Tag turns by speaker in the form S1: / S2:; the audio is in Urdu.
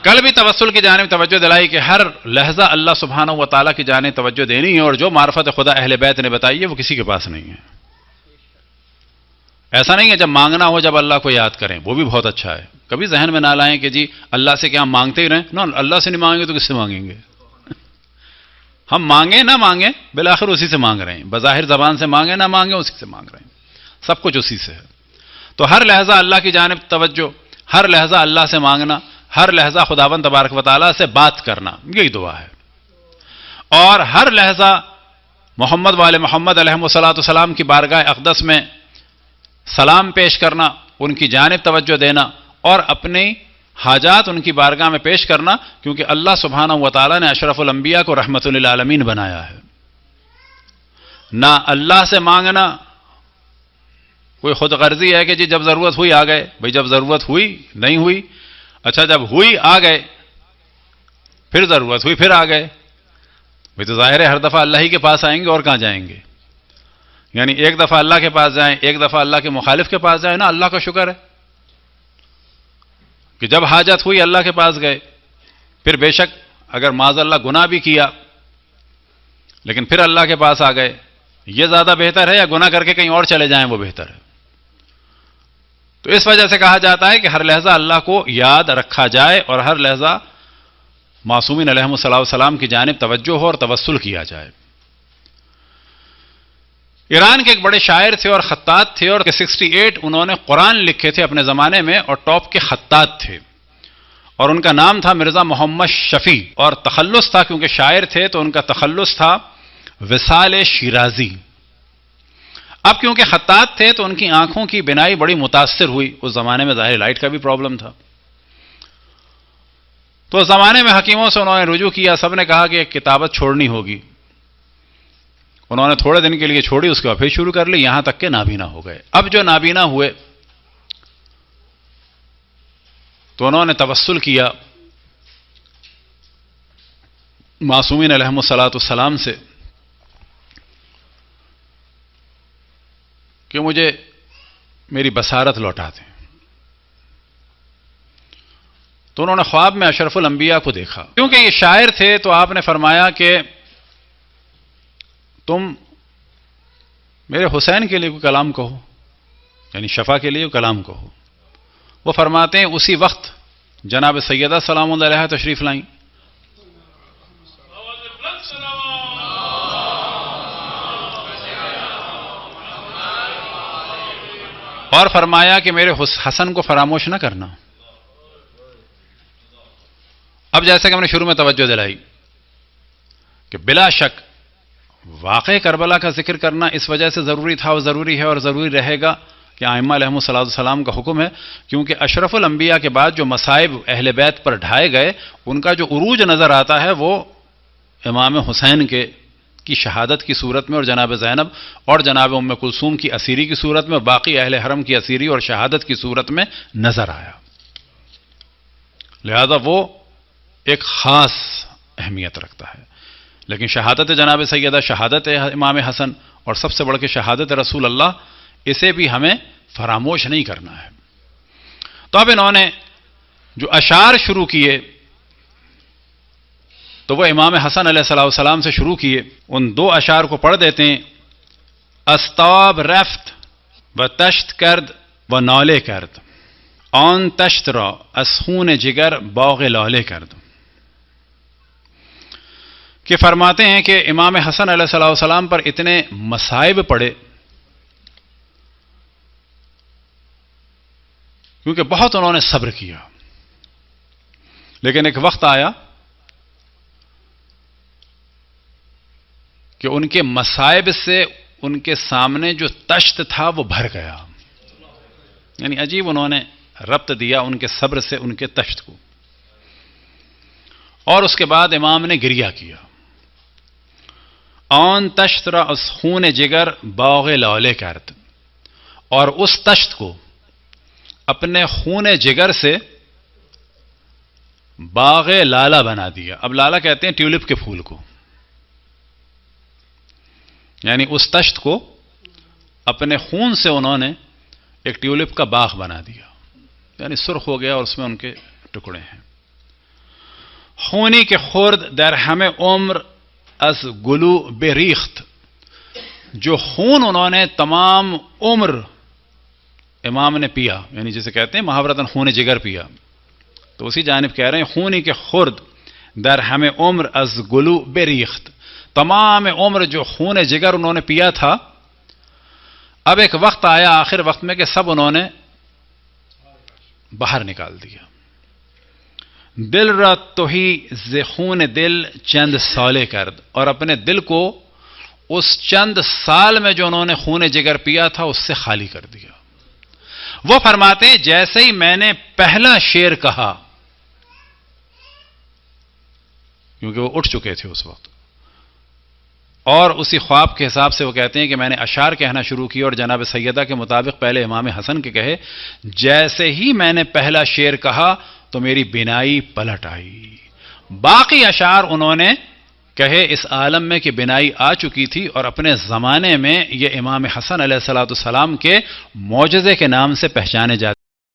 S1: کل بھی توسل کی جانب توجہ دلائی کہ ہر لحظہ اللہ سبحانہ و تعالیٰ کی جانب توجہ دینی ہے، اور جو معرفت خدا اہل بیت نے بتائی ہے وہ کسی کے پاس نہیں ہے۔ ایسا نہیں ہے جب مانگنا ہو جب اللہ کو یاد کریں، وہ بھی بہت اچھا ہے۔ کبھی ذہن میں نہ لائیں کہ جی اللہ سے کیا ہم مانگتے ہی رہیں، نہ اللہ سے نہیں مانگیں گے تو کس سے مانگیں گے؟ ہم مانگیں نہ مانگیں بالآخر اسی سے مانگ رہے ہیں، بظاہر زبان سے مانگیں نہ مانگیں اسی سے مانگ رہے ہیں، سب کچھ اسی سے ہے۔ تو ہر لحظہ اللہ کی جانب توجہ، ہر لحظہ اللہ سے مانگنا، ہر لحظہ خداوند تبارک و تعالیٰ سے بات کرنا، یہی دعا ہے۔ اور ہر لحظہ محمد وآل محمد علیہ الصلوۃ والسلام کی بارگاہ اقدس میں سلام پیش کرنا، ان کی جانب توجہ دینا، اور اپنی حاجات ان کی بارگاہ میں پیش کرنا، کیونکہ اللہ سبحانہ و تعالیٰ نے اشرف الانبیاء کو رحمت للعالمین بنایا ہے۔ نہ اللہ سے مانگنا کوئی خود غرضی ہے کہ جی جب ضرورت ہوئی آ گئے، بھئی جب ضرورت ہوئی نہیں ہوئی، اچھا جب ہوئی آ گئے، پھر ضرورت ہوئی پھر آ گئے، بھئی تو ظاہر ہے ہر دفعہ اللہ ہی کے پاس آئیں گے اور کہاں جائیں گے؟ یعنی ایک دفعہ اللہ کے پاس جائیں، ایک دفعہ اللہ کے مخالف کے پاس جائیں، نا اللہ کا شکر ہے کہ جب حاجت ہوئی اللہ کے پاس گئے، پھر بے شک اگر معاذ اللہ گناہ بھی کیا لیکن پھر اللہ کے پاس آ گئے، یہ زیادہ بہتر ہے یا گناہ کر کے کہیں اور چلے جائیں وہ بہتر ہے؟ تو اس وجہ سے کہا جاتا ہے کہ ہر لحظہ اللہ کو یاد رکھا جائے اور ہر لحظہ معصومین علیہ السلام کی جانب توجہ ہو اور توسل کیا جائے۔ ایران کے ایک بڑے شاعر تھے اور خطاط تھے، اور 68 انہوں نے قرآن لکھے تھے اپنے زمانے میں، اور ٹاپ کے خطاط تھے، اور ان کا نام تھا مرزا محمد شفیع، اور تخلص تھا کیونکہ شاعر تھے تو ان کا تخلص تھا وصال شیرازی۔ اب کیونکہ خطاط تھے تو ان کی آنکھوں کی بینائی بڑی متاثر ہوئی، اس زمانے میں ظاہر لائٹ کا بھی پرابلم تھا، تو اس زمانے میں حکیموں سے انہوں نے رجوع کیا، سب نے کہا کہ ایک کتابت چھوڑنی ہوگی۔ انہوں نے تھوڑے دن کے لیے چھوڑی، اس کے بعد پھر شروع کر لی، یہاں تک کہ نابینا ہو گئے۔ اب جو نابینا ہوئے تو انہوں نے توسل کیا معصومین علیہم السلام سے کہ مجھے میری بصارت لوٹا دیں۔ تو انہوں نے خواب میں اشرف الانبیاء کو دیکھا، کیونکہ یہ شاعر تھے تو آپ نے فرمایا کہ تم میرے حسین کے لیے کوئی کلام کہو، یعنی شفا کے لیے کلام کہو۔ وہ فرماتے ہیں اسی وقت جناب سیدہ سلام اللہ علیہا تشریف لائیں، اور فرمایا کہ میرے حسن کو فراموش نہ کرنا۔ اب جیسے کہ ہم نے شروع میں توجہ دلائی کہ بلا شک واقع کربلا کا ذکر کرنا اس وجہ سے ضروری تھا اور ضروری ہے اور ضروری رہے گا کہ ائمہ علیہم السلام کا حکم ہے، کیونکہ اشرف الانبیاء کے بعد جو مصائب اہل بیت پر ڈھائے گئے ان کا جو عروج نظر آتا ہے وہ امام حسین کی شہادت کی صورت میں، اور جناب زینب اور جناب ام کلثوم کی اسیری کی صورت میں، اور باقی اہل حرم کی اسیری اور شہادت کی صورت میں نظر آیا۔ لہذا وہ ایک خاص اہمیت رکھتا ہے۔ لیکن شہادت جناب سیدہ، شہادت امام حسن، اور سب سے بڑھ کے شہادت رسول اللہ، اسے بھی ہمیں فراموش نہیں کرنا ہے۔ تو اب انہوں نے جو اشعار شروع کیے تو وہ امام حسن علیہ السلام سے شروع کیے۔ ان دو اشعار کو پڑھ دیتے ہیں۔ استاب رفت و تشت کرد و نالے کرد، آن تشت را از خون جگر باغ لالے کرد، کہ فرماتے ہیں کہ امام حسن علیہ السلام پر اتنے مصائب پڑے کیونکہ بہت انہوں نے صبر کیا، لیکن ایک وقت آیا کہ ان کے مصائب سے ان کے سامنے جو تشت تھا وہ بھر گیا، یعنی عجیب انہوں نے ربط دیا ان کے صبر سے ان کے تشت کو۔ اور اس کے بعد امام نے گریہ کیا، آن تشت را از خون جگر باغ لالے کرد، اور اس تشت کو اپنے خون جگر سے باغ لالا بنا دیا۔ اب لالا کہتے ہیں ٹیولپ کے پھول کو، یعنی اس تشت کو اپنے خون سے انہوں نے ایک ٹیولپ کا باغ بنا دیا، یعنی سرخ ہو گیا اور اس میں ان کے ٹکڑے ہیں۔ خونی کے خرد در ہمیں عمر از گلو بریخت، جو خون انہوں نے تمام عمر امام نے پیا، یعنی جسے کہتے ہیں محاورتاً خون جگر پیا، تو اسی جانب کہہ رہے ہیں خونی کے خرد در ہمیں عمر از گلو بریخت، تمام عمر جو خون جگر انہوں نے پیا تھا، اب ایک وقت آیا آخر وقت میں کہ سب انہوں نے باہر نکال دیا۔ دل را تو ہی ز خون دل چند سالے کرد، اور اپنے دل کو اس چند سال میں جو انہوں نے خون جگر پیا تھا اس سے خالی کر دیا۔ وہ فرماتے ہیں جیسے ہی میں نے پہلا شعر کہا، کیونکہ وہ اٹھ چکے تھے اس وقت، اور اسی خواب کے حساب سے وہ کہتے ہیں کہ میں نے اشعار کہنا شروع کیا، اور جناب سیدہ کے مطابق پہلے امام حسن کے کہے، جیسے ہی میں نے پہلا شعر کہا تو میری بینائی پلٹ آئی۔ باقی اشعار انہوں نے کہے اس عالم میں کہ بینائی آ چکی تھی، اور اپنے زمانے میں یہ امام حسن علیہ السلام کے معجزے کے نام سے پہچانے جاتے